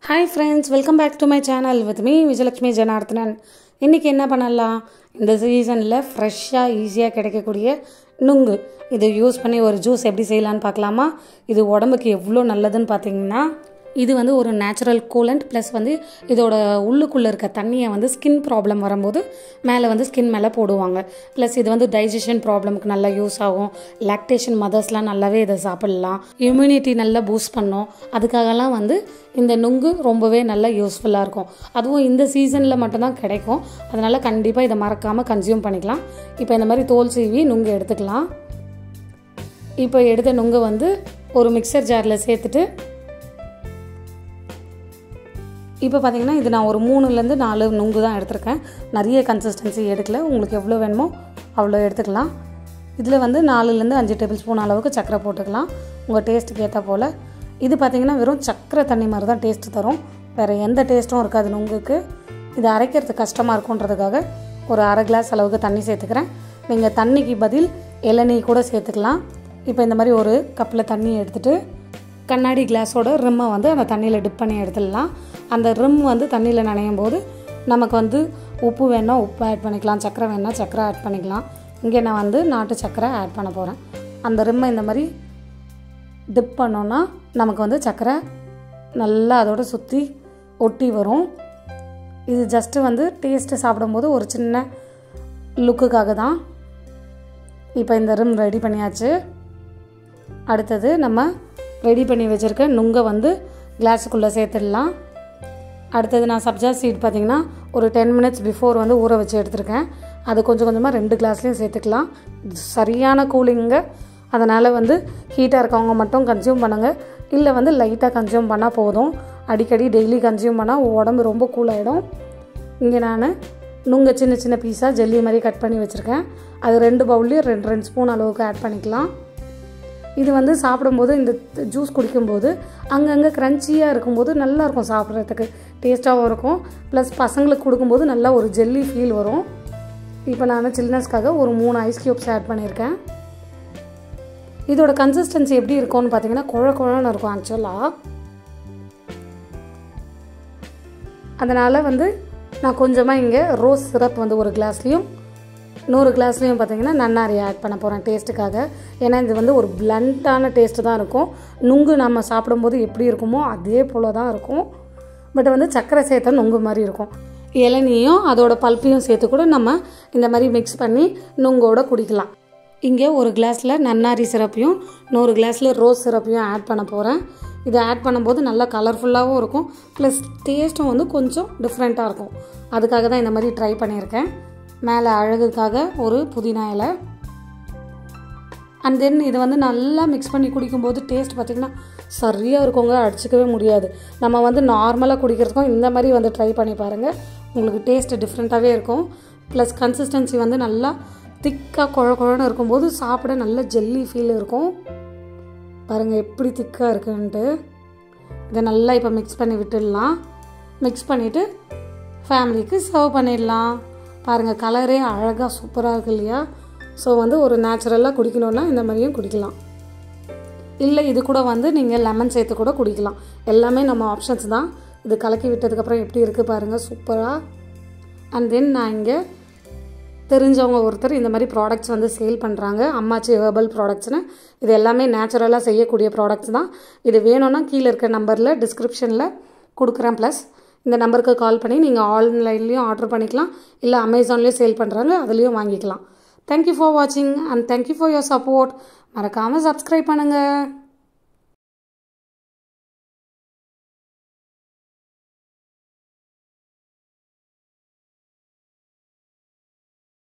Hi friends, welcome back to my channel with me Vijayalakshmi Janardhanan. இன்னைக்கு என்ன பண்ணலாம்? இந்த சீசன்ல ஃப்ரெஷ்ஷா ஈஸியா கிடைக்கக்கூடிய நுங்கு இதை யூஸ் பண்ணி ஒரு ஜூஸ் எப்படி செய்யலாம்னு பார்க்கலாமா? இது உடம்புக்கு எவ்வளவு நல்லதுன்னு பாத்தீங்கன்னா இது வந்து ஒரு நேச்சுரல் கூலண்ட் ப்ளஸ் வந்து இதோட உள்ளுக்குள்ளே இருக்க தண்ணியை வந்து ஸ்கின் ப்ராப்ளம் வரும்போது மேலே வந்து ஸ்கின் மேலே போடுவாங்க. ப்ளஸ் இது வந்து டைஜஷன் ப்ராப்ளமுக்கு நல்லா யூஸ் ஆகும். லாக்டேஷன் மதர்ஸ்லாம் நல்லாவே இதை சாப்பிட்லாம். இம்யூனிட்டி நல்லா பூஸ்ட் பண்ணும். அதுக்காகலாம் வந்து இந்த நுங்கு ரொம்பவே நல்லா யூஸ்ஃபுல்லாக இருக்கும். அதுவும் இந்த சீசனில் மட்டும்தான் கிடைக்கும். அதனால் கண்டிப்பாக இதை மறக்காமல் கன்சியூம் பண்ணிக்கலாம். இப்போ இந்த மாதிரி தோல் சீவி நுங்கு எடுத்துக்கலாம். இப்போ எடுத்த நுங்கு வந்து ஒரு மிக்சர் ஜாரில் சேர்த்துட்டு இப்போ பார்த்தீங்கன்னா இது நான் ஒரு 3லேருந்து 4 நுங்கு தான் எடுத்திருக்கேன். நிறைய கன்சிஸ்டன்சி எடுக்கல. உங்களுக்கு எவ்வளோ வேணுமோ அவ்வளோ எடுத்துக்கலாம். இதில் வந்து 4லேருந்து 5 டேபிள் ஸ்பூன் அளவுக்கு சர்க்கரை போட்டுக்கலாம் உங்கள் டேஸ்ட்டுக்கு ஏற்ற போல். இது பார்த்திங்கன்னா வெறும் சர்க்கரை தண்ணி மாதிரி தான் டேஸ்ட்டு தரும். வேறு எந்த டேஸ்ட்டும் இருக்காது நுங்குக்கு. இது அரைக்கிறது கஷ்டமாக இருக்குன்றதுக்காக ஒரு அரை கிளாஸ் அளவுக்கு தண்ணி சேர்த்துக்கிறேன். நீங்கள் தண்ணிக்கு பதில் இளநீர் கூட சேர்த்துக்கலாம். இப்போ இந்த மாதிரி ஒரு கப்பில் தண்ணி எடுத்துகிட்டு கண்ணாடி கிளாஸோட ரிம்மை வந்து அந்த தண்ணியில் டிப் பண்ணி எடுத்துடலாம். அந்த ரிம் வந்து தண்ணியில் நனையும் போது நமக்கு வந்து உப்பு வேணால் உப்பு ஆட் பண்ணிக்கலாம், சர்க்கரை வேணால் சர்க்கரை ஆட் பண்ணிக்கலாம். இங்கே நான் வந்து நாட்டு சர்க்கரை ஆட் பண்ண போகிறேன். அந்த ரிம்மை இந்த மாதிரி டிப் பண்ணோன்னா நமக்கு வந்து சர்க்கரை நல்லா அதோடு சுற்றி ஒட்டி வரும். இது ஜஸ்ட்டு வந்து டேஸ்ட்டு சாப்பிடும்போது ஒரு சின்ன லுக்குக்காக தான். இப்போ இந்த ரிம் ரெடி பண்ணியாச்சு. அடுத்தது நம்ம ரெடி பண்ணி வச்சுருக்க நுங்கை வந்து கிளாஸுக்குள்ளே சேர்த்துடலாம். அடுத்தது நான் சப்ஜா சீட் பார்த்திங்கன்னா ஒரு 10 மினிட்ஸ் பிஃபோர் வந்து ஊற வச்சு எடுத்திருக்கேன். அது கொஞ்சம் கொஞ்சமாக 2 கிளாஸ்லேயும் சேர்த்துக்கலாம். சரியான கூலிங்க. அதனால் வந்து ஹீட்டாக இருக்கவங்க மட்டும் கன்சியூம் பண்ணுங்கள். இல்லை வந்து லைட்டாக கன்சியூம் பண்ணால் போதும். அடிக்கடி டெய்லி கன்சியூம் பண்ணால் உடம்பு ரொம்ப கூலாகிடும். இங்கே நான் நுங்கை சின்ன சின்ன பீஸாக ஜெல்லி மாதிரி கட் பண்ணி வச்சுருக்கேன். அது 2 பவுல்லையும் 2 ஸ்பூன் அளவுக்கு ஆட் பண்ணிக்கலாம். இது வந்து சாப்பிடும்போது இந்த ஜூஸ் குடிக்கும்போது அங்கங்கே க்ரன்ச்சியாக இருக்கும்போது நல்லாயிருக்கும், சாப்பிட்றதுக்கு டேஸ்ட்டாகவும் இருக்கும். ப்ளஸ் பசங்களுக்கு கொடுக்கும்போது நல்லா ஒரு ஜெல்லி ஃபீல் வரும். இப்போ நான் சில்னஸ்க்காக ஒரு 3 ஐஸ் க்யூப்ஸ் ஆட் பண்ணியிருக்கேன். இதோட கன்சிஸ்டன்சி எப்படி இருக்கும்னு பார்த்தீங்கன்னா குழன்னு இருக்கும் ஆக்சுவலாக. அதனால் வந்து நான் கொஞ்சமாக இங்கே ரோஸ் சிரப் வந்து ஒரு கிளாஸ்லேயும் 100 கிளாஸ்லேயும் பார்த்திங்கன்னா நன்னாரி ஆட் பண்ண போகிறேன் டேஸ்ட்டுக்காக. ஏன்னா இது வந்து ஒரு பிளண்ட்டான டேஸ்ட்டு தான் இருக்கும். நுங்கு நம்ம சாப்பிடும்போது எப்படி இருக்குமோ அதே போல் தான் இருக்கும். பட் வந்து சர்க்கரை சேர்த்தா நுங்கு மாதிரி இருக்கும். இளநியும் அதோட பல்ப்பையும் சேர்த்து கூட நம்ம இந்த மாதிரி மிக்ஸ் பண்ணி நுங்கோட குடிக்கலாம். இங்கே ஒரு கிளாஸில் நன்னாரி சிரப்பையும் 100 கிளாஸில் ரோஸ் சிரப்பையும் ஆட் பண்ண போகிறேன். இதை ஆட் பண்ணும்போது நல்லா கலர்ஃபுல்லாகவும் இருக்கும். ப்ளஸ் டேஸ்ட்டும் வந்து கொஞ்சம் டிஃப்ரெண்ட்டாக இருக்கும். அதுக்காக தான் இந்த மாதிரி ட்ரை பண்ணியிருக்கேன். மேலே அழகுக்காக ஒரு புதினா இலை. அண்ட் தென் இதை வந்து நல்லா மிக்ஸ் பண்ணி குடிக்கும்போது டேஸ்ட் பார்த்திங்கன்னா சரியாக இருக்குங்க, அடிச்சிக்கவே முடியாது. நம்ம வந்து நார்மலாக குடிக்கிறதுக்கும் இந்த மாதிரி வந்து ட்ரை பண்ணி பாருங்கள். உங்களுக்கு டேஸ்ட்டு டிஃப்ரெண்ட்டாகவே இருக்கும். ப்ளஸ் கன்சிஸ்டன்சி வந்து நல்லா திக்காக குழன்னு இருக்கும்போது சாப்பிட நல்ல ஜெல்லி ஃபீல் இருக்கும். பாருங்கள் எப்படி திக்காக இருக்குன்ட்டு. இதை நல்லா இப்போ மிக்ஸ் பண்ணி விட்டுடலாம். மிக்ஸ் பண்ணிவிட்டு ஃபேமிலிக்கு சர்வ் பண்ணிடலாம். பாருங்கள் கலரே அழகாக சூப்பராக இருக்கு இல்லையா? ஸோ வந்து ஒரு நேச்சுரலாக குடிக்கணுன்னா இந்த மாதிரியும் குடிக்கலாம். இல்லை இது கூட வந்து நீங்கள் லெமன் சேர்த்து கூட குடிக்கலாம். எல்லாமே நம்ம ஆப்ஷன்ஸ் தான். இது கலக்கி விட்டதுக்கப்புறம் எப்படி இருக்குது பாருங்கள், சூப்பராக. அண்ட் தென் நான் இங்கே தெரிஞ்சவங்க ஒருத்தர் இந்த மாதிரி ப்ராடக்ட்ஸ் வந்து சேல் பண்ணுறாங்க. அம்மாச்சி ஹெர்பல் ப்ராடக்ட்ஸ்னு. இது எல்லாமே நேச்சுரலாக செய்யக்கூடிய ப்ராடக்ட்ஸ் தான். இது வேணும்னா கீழே இருக்க நம்பரில் டிஸ்கிரிப்ஷனில் கொடுக்குறேன். ப்ளஸ் இந்த நம்பருக்கு கால் பண்ணி நீங்கள் ஆன்லைன்லேயும் ஆர்டர் பண்ணிக்கலாம். இல்லை அமேசான்லேயும் சேல் பண்ணுறாங்க, அதுலேயும் வாங்கிக்கலாம். தேங்க்யூ ஃபார் வாட்சிங் and thank you for your support. மறக்காமல் சப்ஸ்கிரைப் பண்ணுங்கள்.